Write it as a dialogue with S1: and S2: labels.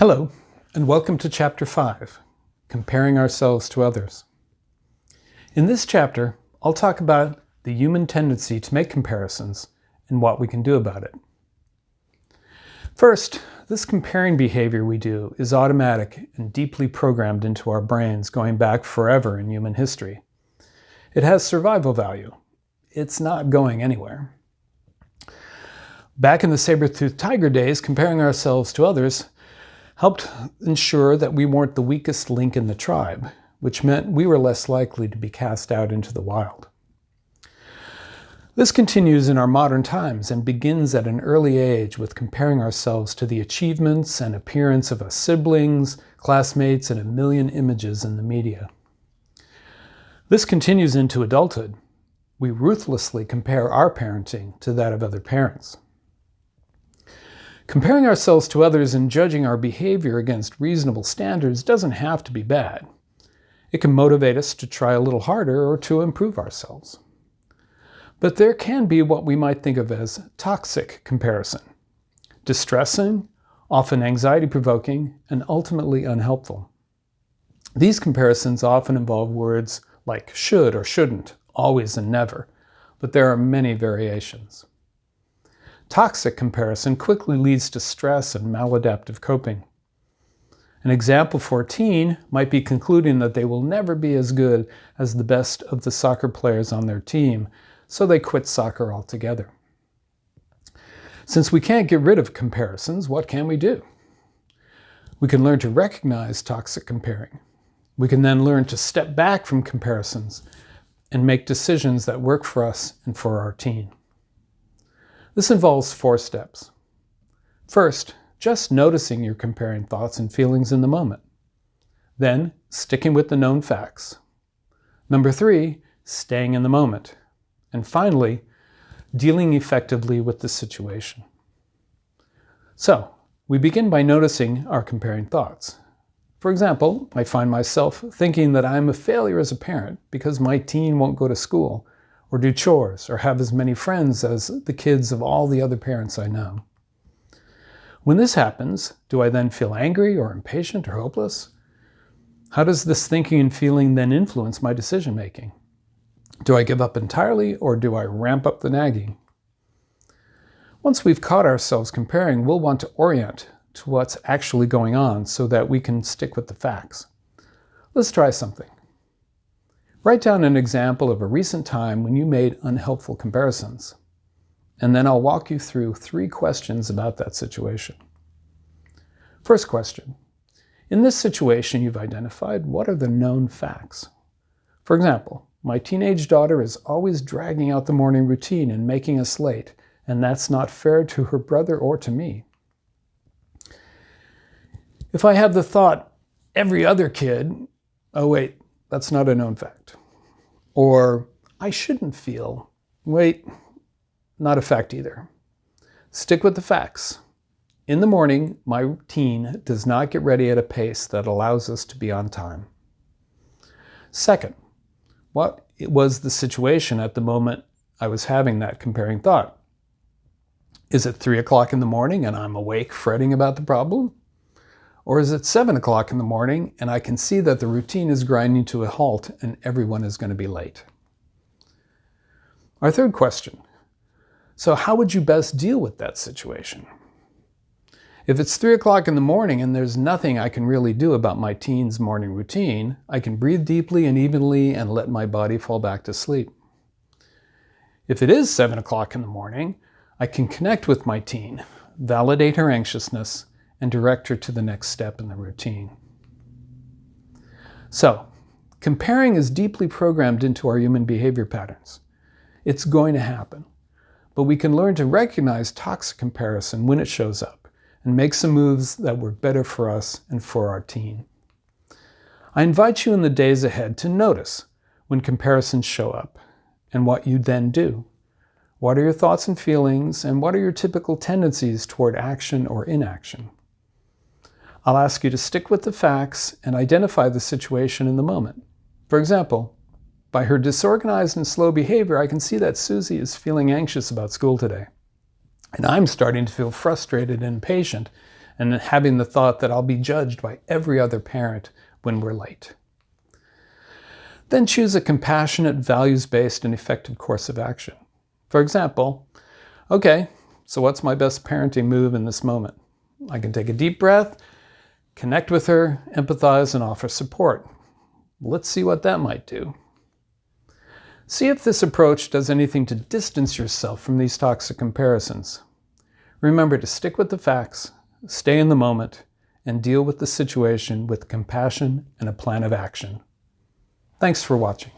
S1: Hello, and welcome to Chapter 5, Comparing Ourselves to Others. In this chapter, I'll talk about the human tendency to make comparisons and what we can do about it. First, this comparing behavior we do is automatic and deeply programmed into our brains going back forever in human history. It has survival value. It's not going anywhere. Back in the saber-toothed tiger days, comparing ourselves to others helped ensure that we weren't the weakest link in the tribe, which meant we were less likely to be cast out into the wild. This continues in our modern times and begins at an early age with comparing ourselves to the achievements and appearance of our siblings, classmates, and a million images in the media. This continues into adulthood. We ruthlessly compare our parenting to that of other parents. Comparing ourselves to others and judging our behavior against reasonable standards doesn't have to be bad. It can motivate us to try a little harder or to improve ourselves. But there can be what we might think of as toxic comparison. Distressing, often anxiety-provoking, and ultimately unhelpful. These comparisons often involve words like should or shouldn't, always and never, but there are many variations. Toxic comparison quickly leads to stress and maladaptive coping. An example for a teen might be concluding that they will never be as good as the best of the soccer players on their team, so they quit soccer altogether. Since we can't get rid of comparisons, what can we do? We can learn to recognize toxic comparing. We can then learn to step back from comparisons and make decisions that work for us and for our teen. This involves 4 steps. First, just noticing your comparing thoughts and feelings in the moment. Then, sticking with the known facts. Number 3, staying in the moment. And finally, dealing effectively with the situation. So, we begin by noticing our comparing thoughts. For example, I find myself thinking that I'm a failure as a parent because my teen won't go to school, or do chores, or have as many friends as the kids of all the other parents I know. When this happens, do I then feel angry or impatient or hopeless? How does this thinking and feeling then influence my decision making? Do I give up entirely, or do I ramp up the nagging? Once we've caught ourselves comparing, we'll want to orient to what's actually going on so that we can stick with the facts. Let's try something. Write down an example of a recent time when you made unhelpful comparisons, and then I'll walk you through 3 questions about that situation. First question. In this situation you've identified, what are the known facts? For example, my teenage daughter is always dragging out the morning routine and making us late, and that's not fair to her brother or to me. If I have the thought, every other kid, oh wait, that's not a known fact. Or, I shouldn't feel, wait, not a fact either. Stick with the facts. In the morning, my teen does not get ready at a pace that allows us to be on time. Second, what was the situation at the moment I was having that comparing thought? Is it 3 o'clock in the morning and I'm awake fretting about the problem? Or is it 7 o'clock in the morning and I can see that the routine is grinding to a halt and everyone is going to be late? Our third question. So how would you best deal with that situation? If it's 3 o'clock in the morning and there's nothing I can really do about my teen's morning routine, I can breathe deeply and evenly and let my body fall back to sleep. If it is 7 o'clock in the morning, I can connect with my teen, validate her anxiousness, and direct her to the next step in the routine. So, comparing is deeply programmed into our human behavior patterns. It's going to happen, but we can learn to recognize toxic comparison when it shows up and make some moves that work better for us and for our teen. I invite you in the days ahead to notice when comparisons show up and what you then do. What are your thoughts and feelings, and what are your typical tendencies toward action or inaction? I'll ask you to stick with the facts and identify the situation in the moment. For example, by her disorganized and slow behavior, I can see that Susie is feeling anxious about school today. And I'm starting to feel frustrated and impatient and having the thought that I'll be judged by every other parent when we're late. Then choose a compassionate, values-based, and effective course of action. For example, okay, so what's my best parenting move in this moment? I can take a deep breath, connect with her, empathize, and offer support. Let's see what that might do. See if this approach does anything to distance yourself from these toxic comparisons. Remember to stick with the facts, stay in the moment, and deal with the situation with compassion and a plan of action. Thanks for watching.